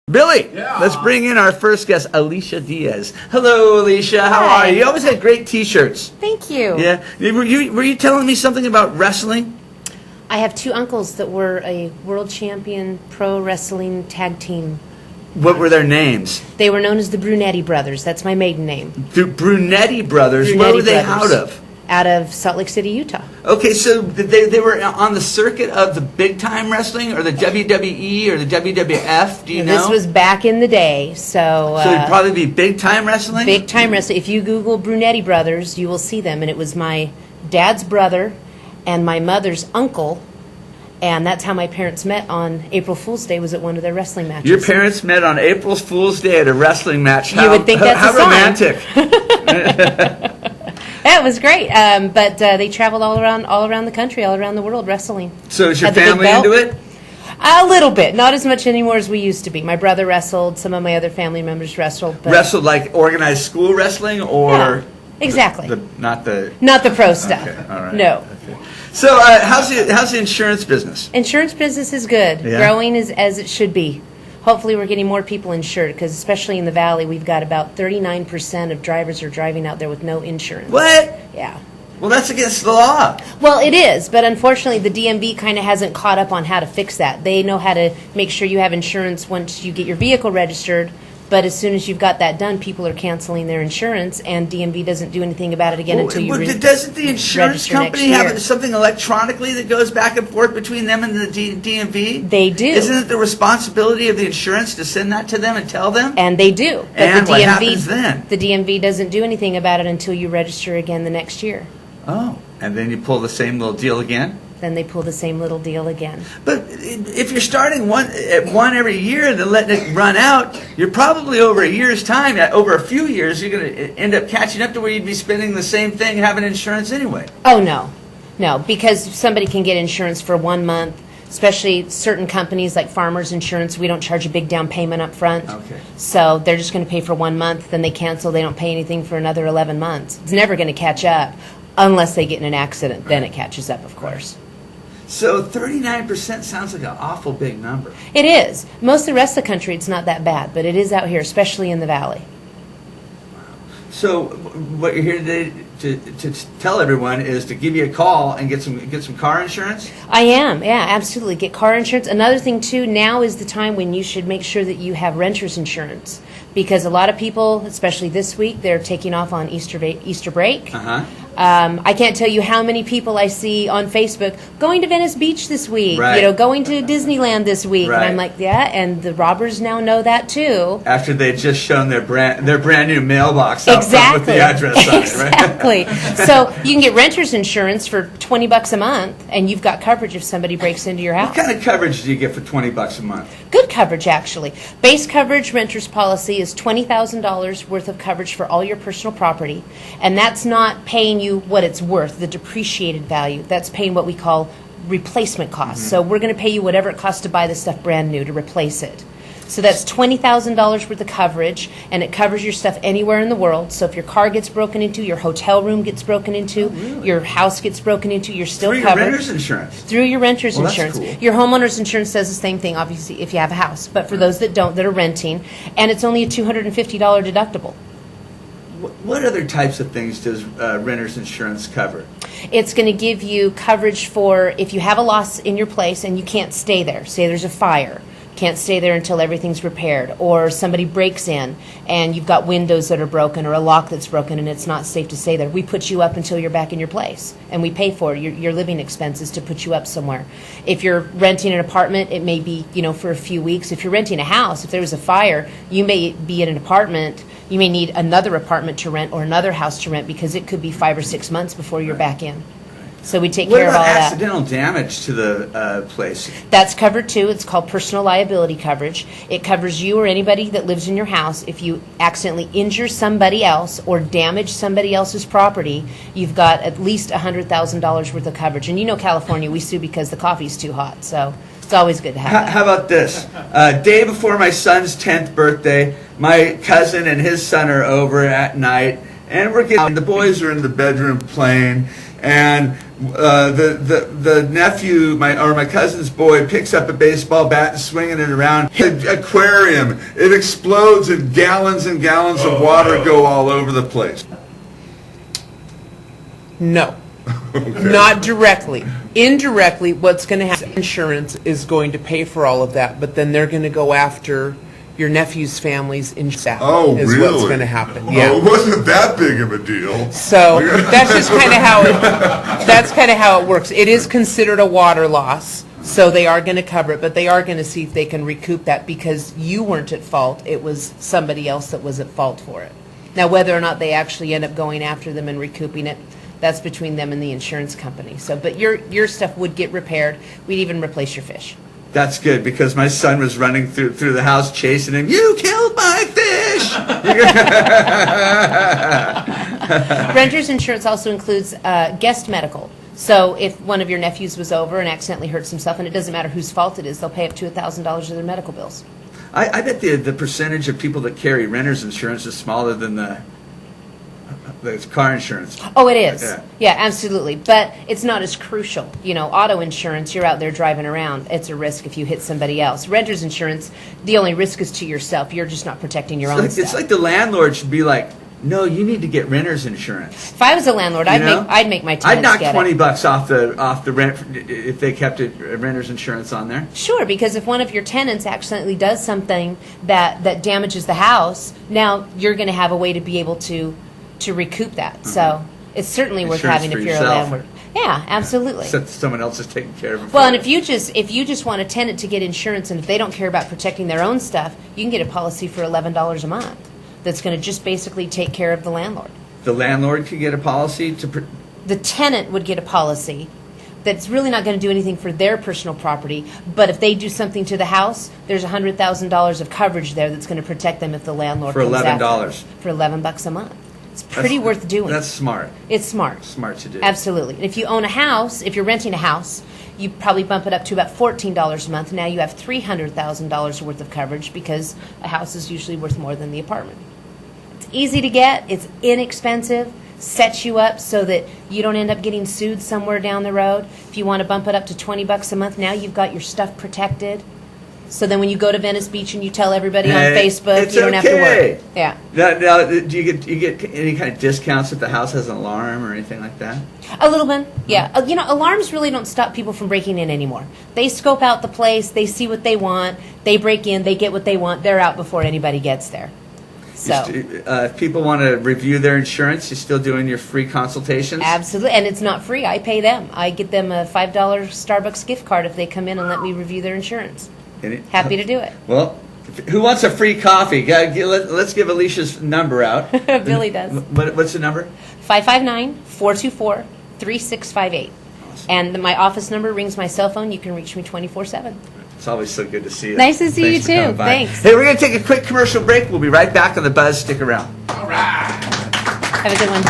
Billy, Yeah. let's bring in our first guest, Alicia Diaz. Hello, Alicia. How Hi. are you? You always had great T-shirts. Thank you. Yeah. Were you telling me something about wrestling? I have two uncles that were a world champion pro wrestling tag team. What were their names? They were known as the Brunetti Brothers. That's my maiden name. The Brunetti brothers. Where Brunetti were they Brothers. out of? Out of Salt Lake City, Utah. Okay, so they were on the circuit of the big-time wrestling or the WWE or the WWF, do you know? This was back in the day, so it'd probably be big-time wrestling? big time wrestling. If you Google Brunetti Brothers, you will see them, and it was my dad's brother and my mother's uncle, and that's how my parents met on April Fool's Day, was at one of their wrestling matches. Your parents met on April Fool's Day at a wrestling match. You would think that's how a sign. romantic. Yeah, it was great, but they traveled all around the country, all around the world wrestling. So is your Had the big family belt. into it? A little bit, not as much anymore as we used to be. My brother wrestled, some of my other family members wrestled. But Wrestled like organized school wrestling or Yeah, exactly. not the Not the pro stuff. Okay, all right. No. Okay. So how's the insurance business? Insurance business is good. Yeah. Growing as it should be. Hopefully we're getting more people insured because especially in the Valley, we've got about 39% of drivers are driving out there with no insurance. What? Yeah. Well, that's against the law. Well, it is, but unfortunately the DMV kind of hasn't caught up on how to fix that. They know how to make sure you have insurance once you get your vehicle registered, but as soon as you've got that done, people are canceling their insurance, and DMV doesn't do anything about it again until you Doesn't the insurance register next company have year. something electronically that goes back and forth between them and the DMV? They do. Isn't it the responsibility of the insurance to send that to them and tell them? And they do. But And the what DMV, happens then? The DMV doesn't do anything about it until you register again the next year. Oh, and then you pull the same little deal again? Then they pull the same little deal again. But if you're starting one every year and then letting it run out, you're probably over a year's time, over a few years, you're going to end up catching up to where you'd be spending the same thing having insurance anyway. Oh, no. No, because somebody can get insurance for 1 month, especially certain companies like Farmers Insurance. We don't charge a big down payment up front. Okay. So they're just going to pay for 1 month, then they cancel. They don't pay anything for another 11 months. It's never going to catch up unless they get in an accident. Then it catches up, of course. So 39% sounds like an awful big number. It is. Most of the rest of the country, it's not that bad, but it is out here, especially in the Valley. So what you're here today to tell everyone is to give you a call and get some car insurance? I am, yeah, absolutely. Get car insurance. Another thing, too, now is the time when you should make sure that you have renter's insurance. Because a lot of people, especially this week, they're taking off on Easter break. Uh-huh. I can't tell you how many people I see on Facebook going to Venice Beach this week, Right. going to Disneyland this week. Right. And I'm like, yeah, and the robbers now know that, too. After they'd just shown their brand new mailbox out front with the address on it, right? Exactly. So you can get renter's insurance for $20 a month, and you've got coverage if somebody breaks into your house. What kind of coverage do you get for $20 a month? Good coverage, actually. Base coverage renter's policy is $20,000 worth of coverage for all your personal property, and that's not paying you what it's worth, the depreciated value. That's paying what we call replacement costs. Mm-hmm. So we're going to pay you whatever it costs to buy the stuff brand new to replace it. So that's $20,000 worth of coverage, and it covers your stuff anywhere in the world. So if your car gets broken into, your hotel room gets broken into, your house gets broken into, you're still Through covered. your renter's insurance? Through your renter's Well, that's insurance. cool. Your homeowner's insurance does the same thing, obviously, if you have a house. But for those that don't, that are renting, and it's only a $250 deductible. What other types of things does renter's insurance cover? It's going to give you coverage for if you have a loss in your place and you can't stay there. Say there's a fire. Can't stay there until everything's repaired. Or somebody breaks in and you've got windows that are broken or a lock that's broken and it's not safe to stay there. We put you up until you're back in your place. And we pay for your living expenses to put you up somewhere. If you're renting an apartment, it may be, for a few weeks. If you're renting a house, if there was a fire, you may be in an apartment. You may need another apartment to rent or another house to rent because it could be 5 or 6 months before you're back in. So we take care of all What about that. accidental damage to the place? That's covered too. It's called personal liability coverage. It covers you or anybody that lives in your house. If you accidentally injure somebody else or damage somebody else's property, you've got at least $100,000 worth of coverage. And California, we sue because the coffee's too hot. So it's always good to have that. How about this? Day before my son's 10th birthday, my cousin and his son are over at night, and the boys are in the bedroom playing, and the nephew, my cousin's boy, picks up a baseball bat and swinging it around. The aquarium, it explodes and gallons of water go all over the place. No. Not directly. Indirectly, what's going to happen, insurance is going to pay for all of that, but then they're going to go after your nephew's family's insurance. Oh, is really? what's going to happen. Oh, Yeah. it wasn't that big of a deal. So that's just kind of how it works. It is considered a water loss, so they are going to cover it, but they are going to see if they can recoup that because you weren't at fault. It was somebody else that was at fault for it. Now, whether or not they actually end up going after them and recouping it, that's between them and the insurance company. So, but your stuff would get repaired. We'd even replace your fish. That's good because my son was running through the house chasing him. You killed my fish! Renter's insurance also includes guest medical. So if one of your nephews was over and accidentally hurts himself, and it doesn't matter whose fault it is, they'll pay up to $1,000 of their medical bills. I bet the percentage of people that carry renter's insurance is smaller than the car insurance. Oh, it is. Yeah. Yeah, absolutely. But it's not as crucial. You know, auto insurance, you're out there driving around. It's a risk if you hit somebody else. Renter's insurance, the only risk is to yourself. You're just not protecting your own stuff. It's like the landlord should be like, no, you need to get renter's insurance. If I was a landlord, I'd make my tenants I'd knock get $20 off the rent if they kept renter's insurance on there. Sure, because if one of your tenants accidentally does something that damages the house, now you're going to have a way to be able to recoup that. So it's certainly worth Insurance having for if you're yourself. a landlord. Yeah, absolutely. Except someone else is taking care of it. Well, and if you just want a tenant to get insurance, and if they don't care about protecting their own stuff, you can get a policy for $11 a month that's going to just basically take care of the landlord. The landlord could get a policy to... The tenant would get a policy that's really not going to do anything for their personal property, but if they do something to the house, there's $100,000 of coverage there that's going to protect them if the landlord For comes after $11. them. For $11 a month. It's pretty worth doing. That's smart. It's smart. Smart to do. Absolutely. And if you own a house, if you're renting a house, you probably bump it up to about $14 a month. Now you have $300,000 worth of coverage because a house is usually worth more than the apartment. It's easy to get. It's inexpensive. Sets you up so that you don't end up getting sued somewhere down the road. If you want to bump it up to $20 a month, now you've got your stuff protected. So then when you go to Venice Beach and you tell everybody on Facebook, you don't have to worry. Yeah. Now, do you get any kind of discounts if the house has an alarm or anything like that? A little bit, yeah. You know, alarms really don't stop people from breaking in anymore. They scope out the place, they see what they want, they break in, they get what they want, they're out before anybody gets there. So If people want to review their insurance, you're still doing your free consultations? Absolutely, and it's not free. I pay them. I get them a $5 Starbucks gift card if they come in and let me review their insurance. Happy to do it. Well, who wants a free coffee? Let's give Alicia's number out. Billy does. What's the number? 559-424-3658. Awesome. And my office number rings my cell phone. You can reach me 24/7. It's always so good to see you. Nice to see Thanks you for too. coming by. Thanks. Hey, we're going to take a quick commercial break. We'll be right back on The Buzz. Stick around. Have a good one.